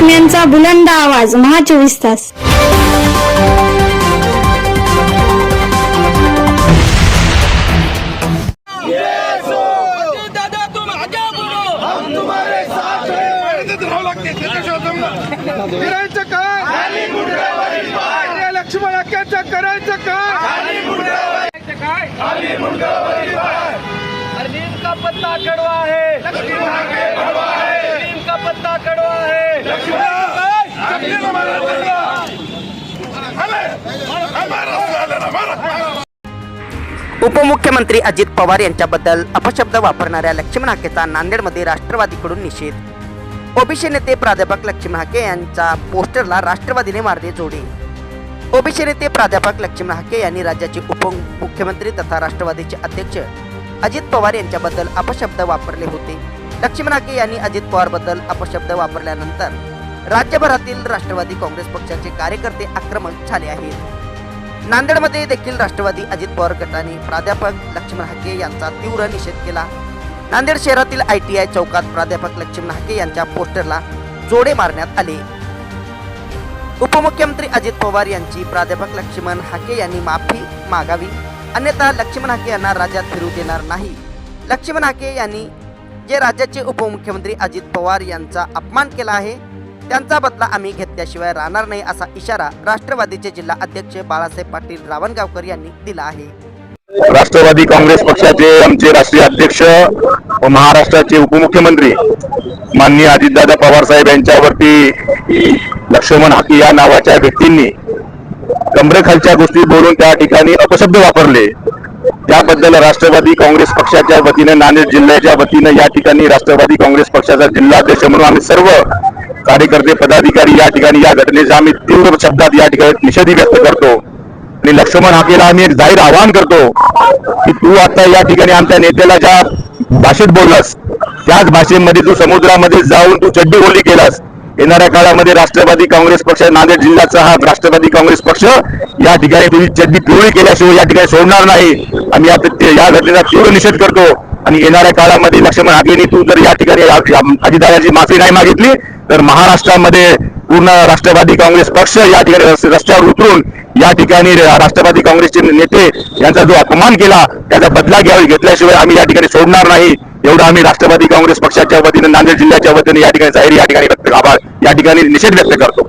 बातम्यांचा बुलंद आवाज महा 24 तास। करायचं काय लक्ष्मण हक्काचं करायचं काय नीम का पत्ता कड़वा है, नीम का पत्ता कड़वा है। उपमुख्यमंत्री अजित पवार यांच्याबद्दल अपशब्द वापरणाऱ्या लक्ष्मण हाकेचा नांदेडमध्ये राष्ट्रवादीकडून निषेध। ओबीसी नेते प्राध्यापक लक्ष्मण हाके यांच्या पोस्टरला राष्ट्रवादीने मारले जोडे। ओबीसी नेते प्राध्यापक लक्ष्मण हाके यांनी राज्याचे उपमुख्यमंत्री तथा राष्ट्रवादीचे अध्यक्ष अजित पवार यांच्याबद्दल अपशब्द वापरले होते। लक्ष्मण हाके यांनी अजित पवार बद्दल अपशब्द वापरल्यानंतर राज्यभरातील राष्ट्रवादी काँग्रेस पक्षाचे कार्यकर्ते आक्रमक झाले आहेत। नांदेडमध्ये देखील राष्ट्रवादी अजित पवार गटाने प्राध्यापक लक्ष्मण हाके यांचा तीव्र निषेध केला। नांदेड शहरातील ITI चौकात प्राध्यापक लक्ष्मण हाके यांच्या पोस्टरला जोडे मारण्यात आले। उपमुख्यमंत्री अजित पवार यांची प्राध्यापक लक्ष्मण हाके यांनी माफी मागावी, अन्यथा लक्ष्मण हाके यांना राज्यात फिरू देणार नाही। लक्ष्मण हाके यांनी जे राज्याचे उपमुख्यमंत्री अजित पवार यांचा अपमान केला आहे त्यांचा बदला आम्ही घेतल्याशिवाय राहणार नाही, असा इशारा राष्ट्रवादीचे जिल्हा अध्यक्ष बाळासाहेब पाटील रावणगावकर यांनी दिला आहे। राष्ट्रवादी काँग्रेस पक्षाचे आमचे राष्ट्रीय अध्यक्ष व महाराष्ट्राचे उपमुख्यमंत्री माननीय अजितदादा पवार साहेब यांच्यावरती लक्ष्मण हाके या नावाच्या व्यक्तींनी कमरेखालच्या गोष्टी बोलून त्या ठिकाणी अपशब्द वापरले, त्याबद्दल राष्ट्रवादी काँग्रेस पक्षाच्या वतीने नांदेड जिल्ह्याच्या वतीने या ठिकाणी राष्ट्रवादी काँग्रेस पक्षाचा जिल्हाध्यक्ष म्हणून आम्ही सर्व कार्यकर्ते पदाधिकारी या ठिकाणी या घटनेचा आम्ही तीव्र शब्दात या ठिकाणी निषेध व्यक्त करतो आणि लक्ष्मण हाकेला आम्ही एक जाहीर आवाहन करतो की तू आता या ठिकाणी आमच्या नेत्याला ज्या भाषेत बोललास त्याच भाषेमध्ये तू समुद्रामध्ये जाऊन तू चड्डी होली केलास। येणाऱ्या काळामध्ये राष्ट्रवादी काँग्रेस पक्ष नांदेड जिल्ह्याचा हा राष्ट्रवादी काँग्रेस पक्ष या ठिकाणी तुझी चड्डी पिवळी केल्याशिवाय या ठिकाणी सोडणार नाही। आम्ही या घटनेचा तीव्र निषेध करतो आणि येणाऱ्या काळामध्ये लक्ष्मण हाकेंनी तू जर या ठिकाणी अजितदादांची माफी नाही मागितली तर महाराष्ट्रामध्ये पूर्ण राष्ट्रवादी काँग्रेस पक्ष या ठिकाणी रस्त्यावर उतरून या ठिकाणी राष्ट्रवादी काँग्रेसचे नेते यांचा जो अपमान केला त्याचा बदला घेतल्याशिवाय आम्ही या ठिकाणी सोडणार नाही, एवढं आम्ही राष्ट्रवादी काँग्रेस पक्षाच्या वतीने नांदेड जिल्ह्याच्या वतीने या ठिकाणी जाहीर या ठिकाणी निषेध व्यक्त करतो।